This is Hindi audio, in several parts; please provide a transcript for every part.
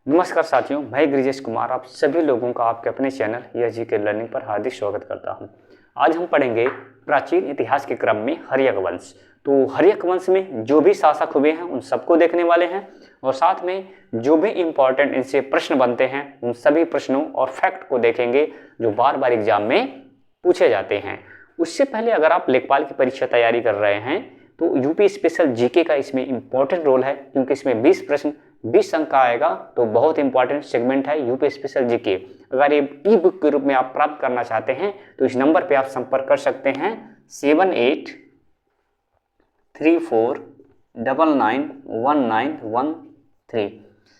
नमस्कार साथियों, मैं गिरिजेश कुमार आप सभी लोगों का आपके अपने चैनल या जी के लर्निंग पर हार्दिक स्वागत करता हूं। आज हम पढ़ेंगे प्राचीन इतिहास के क्रम में हर्यक वंश। तो हर्यक वंश में जो भी शासक हुए हैं उन सबको देखने वाले हैं और साथ में जो भी इम्पोर्टेंट इनसे प्रश्न बनते हैं उन सभी प्रश्नों और फैक्ट को देखेंगे जो बार बार एग्जाम में पूछे जाते हैं। उससे पहले अगर आप लेखपाल की परीक्षा तैयारी कर रहे हैं तो यूपी स्पेशल जीके का इसमें इम्पोर्टेंट रोल है, क्योंकि इसमें 20 प्रश्न 20 अंक का आएगा। तो बहुत इंपॉर्टेंट सेगमेंट है यूपी स्पेशल जीके। अगर ये ई बुक के रूप में आप प्राप्त करना चाहते हैं तो इस नंबर पे आप संपर्क कर सकते हैं 7834991913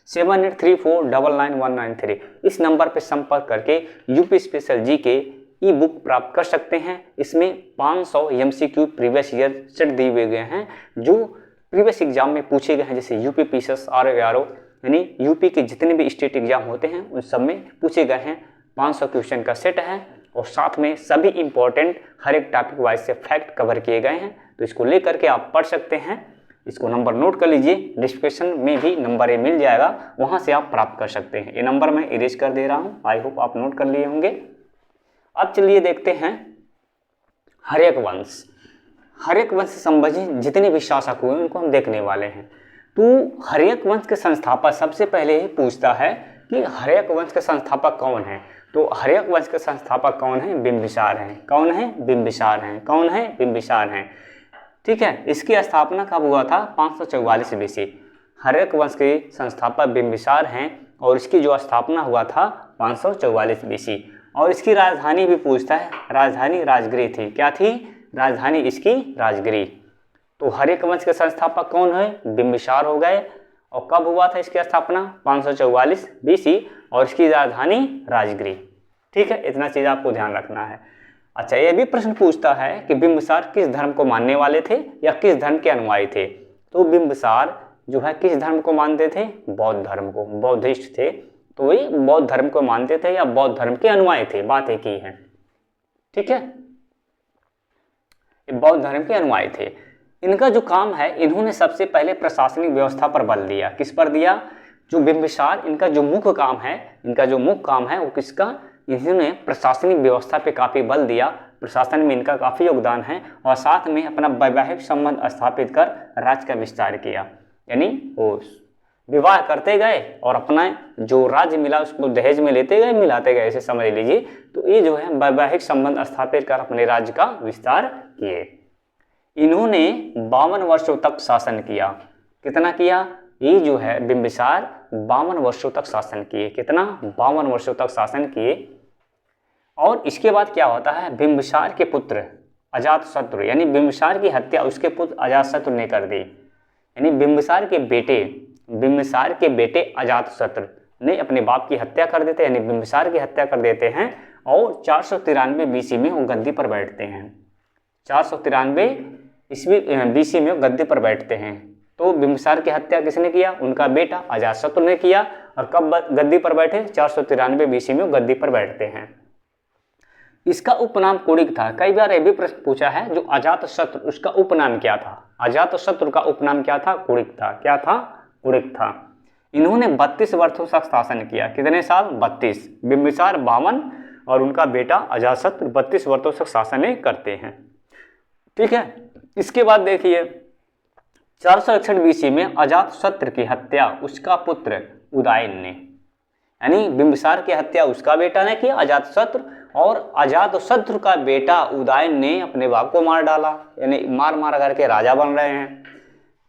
7834991913। इस नंबर पे संपर्क करके यूपी स्पेशल जीके ई बुक प्राप्त कर सकते हैं। इसमें 500 एमसीक्यू प्रीवियस ईयर सेट दिए हुए गए हैं जो प्रीवियस एग्जाम में पूछे गए हैं, जैसे यूपी पीसीएस आरओ यानी यूपी के जितने भी स्टेट एग्जाम होते हैं उन सब में पूछे गए हैं। 500 क्वेश्चन का सेट है और साथ में सभी इंपॉर्टेंट हर एक टॉपिक वाइज से फैक्ट कवर किए गए हैं। तो इसको लेकर के आप पढ़ सकते हैं। इसको नंबर नोट कर लीजिए, डिस्क्रिप्शन में भी नंबर ये मिल जाएगा, वहाँ से आप प्राप्त कर सकते हैं। ये नंबर मैं इरेज कर दे रहा हूँ, आई होप आप नोट कर लिए होंगे। अब चलिए देखते हैं हर्यक वंश। हर्यक वंश से संबंधित जितने भी शासक हुए उनको हम देखने वाले हैं। तो हर्यक वंश के संस्थापक सबसे पहले ही पूछता है कि हर्यक वंश के संस्थापक कौन है। तो हर्यक वंश के संस्थापक कौन है? बिंबिसार हैं। कौन है? बिंबिसार हैं। कौन है? बिंबिसार हैं। ठीक है, इसकी स्थापना कब हुआ था? 544 BC। हर्यक वंश के संस्थापक बिंबिसार हैं और इसकी जो स्थापना हुआ था 544 BC। और इसकी राजधानी भी पूछता है, राजधानी राजगिरी थी। क्या थी? राजधानी इसकी राजगिरी। तो हर्यक वंश के संस्थापक कौन है? बिंबिसार हो गए। और कब हुआ था इसकी स्थापना? 544 BC और इसकी राजधानी राजगिरी। ठीक है, इतना चीज आपको ध्यान रखना है। अच्छा, यह भी प्रश्न पूछता है कि बिंबिसार किस धर्म को मानने वाले थे या किस धर्म के अनुयायी थे। तो बिंबिसार जो है किस धर्म को मानते थे? बौद्ध धर्म को, बौद्धिस्ट थे। तो ये बौद्ध धर्म को मानते थे या बौद्ध धर्म के अनुयायी थे, बात एक ही है। ठीक है, बौद्ध धर्म के अनुयायी थे। इनका जो काम है, इन्होंने सबसे पहले प्रशासनिक व्यवस्था पर बल दिया। किस पर दिया? जो बिंबिसार, इनका जो मुख्य काम है वो किसका? इन्होंने प्रशासनिक व्यवस्था पे काफी बल दिया। प्रशासन में इनका काफी योगदान है और साथ में अपना वैवाहिक संबंध स्थापित कर राज्य का विस्तार किया। यानी वो विवाह करते गए और अपना जो राज्य मिला उसको दहेज में लेते गए, मिलाते गए, ऐसे समझ लीजिए। तो ये जो है वैवाहिक संबंध स्थापित कर अपने राज्य का विस्तार किए। इन्होंने 52 वर्षों तक शासन किया। कितना किया? ये जो है बिंबिसार 52 वर्षों तक शासन किए। कितना? 52 वर्षों तक शासन किए। और इसके बाद क्या होता है? बिंबिसार के पुत्र अजातशत्रु, यानी बिंबिसार की हत्या उसके पुत्र अजातशत्रु ने कर दी। यानी बिंबिसार के बेटे अजातशत्रु ने अपने बाप की हत्या कर देते हैं, यानी बिंबिसार की हत्या कर देते हैं और 493 BC में वो गद्दी पर बैठते हैं। 493 ईस्वी BC में वो गद्दी पर बैठते हैं। तो बिंबिसार की हत्या किसने किया? उनका बेटा अजातशत्रु ने किया। और कब गद्दी पर बैठे? 493 BC में वो गद्दी पर बैठते हैं। इसका उपनाम कुणिक था। कई बार यह भी प्रश्न पूछा है, जो अजातशत्रु उसका उपनाम क्या था? अजातशत्रु का उपनाम क्या था? कुणिक था। क्या था? कुणिक था। इन्होंने 32 वर्षों तक शासन किया। कितने साल? 32। बिंबिसार 52 और उनका बेटा अजातशत्रु 32 वर्षों तक शासन करते हैं। ठीक है, इसके बाद देखिए 461 BC में अजातशत्रु की हत्या उसका पुत्र उदयन ने, यानी बिंबिसार की हत्या उसका बेटा ने किया अजातशत्रु, और अजातशत्रु का बेटा उदयन ने अपने बाप को मार डाला, यानी मार मार करके राजा बन रहे हैं।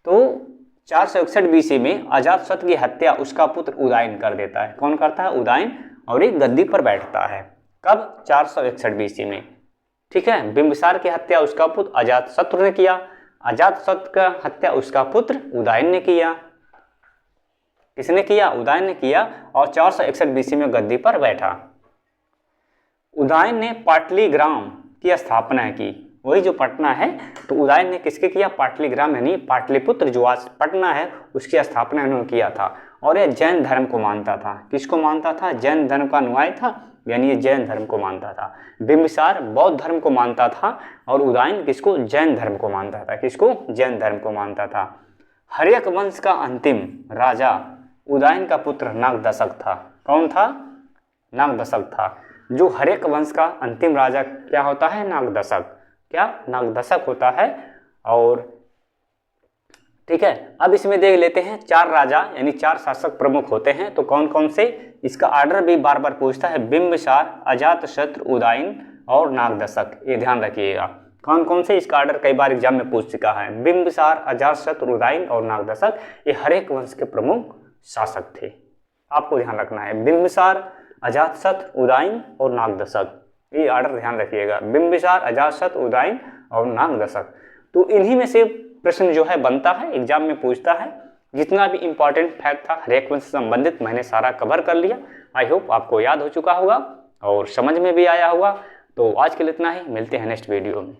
तो 461 BC में अजातशत्रु की हत्या उसका पुत्र उदयन कर देता है। कौन करता है? उदयन। और एक गद्दी पर बैठता है। कब? 461 BC में। ठीक है, बिंबिसार की हत्या उसका पुत्र अजातशत्रु ने किया, अजातशत्रु का हत्या उसका पुत्र उदयन ने किया। किसने किया? उदयन ने किया। और 461 BC में गद्दी पर बैठा। उदयन ने पाटलीग्राम की स्थापना की, वही जो पटना है। तो उदयन ने किसके किया? पाटलीग्राम यानी पाटलिपुत्र जो आज पटना है उसकी स्थापना इन्होंने किया था। और यह जैन धर्म को मानता था। किसको मानता था? जैन धर्म का अनुयायी था, यानी ये जैन धर्म को मानता था। बिंबिसार बौद्ध धर्म को मानता था और उदयन किसको? जैन धर्म को मानता था। किसको? जैन धर्म को मानता था। हर्यक वंश का अंतिम राजा उदयन का पुत्र नागदशक था। कौन था? नागदशक था। जो हर्यक वंश का अंतिम राजा क्या होता है? नागदशक। क्या? नागदशक होता है। और ठीक है, अब इसमें देख लेते हैं 4 राजा यानी 4 शासक प्रमुख होते हैं, तो कौन कौन से? इसका ऑर्डर भी बार बार पूछता है, बिंबिसार, अजातशत्रु, उदयन और नागदशक। ये ध्यान रखिएगा, कौन कौन से इसका ऑर्डर कई बार एग्जाम में पूछ चुका है। बिंबिसार, अजातशत्रु, उदयन और नागदशक, ये हर्यक वंश के प्रमुख शासक थे। आपको ध्यान रखना है, बिंबिसार, अजातशत्रु, उदयन और नागदशक, ये ऑर्डर ध्यान रखिएगा, बिंबिसार, अजातशत्रु, उदयन और नागदशक। तो इन्हीं में से प्रश्न जो है बनता है, एग्जाम में पूछता है। जितना भी इंपॉर्टेंट फैक्ट था हर्यक वंश से संबंधित मैंने सारा कवर कर लिया। आई होप आपको याद हो चुका होगा और समझ में भी आया होगा। तो आज के लिए इतना ही, मिलते हैं नेक्स्ट वीडियो में।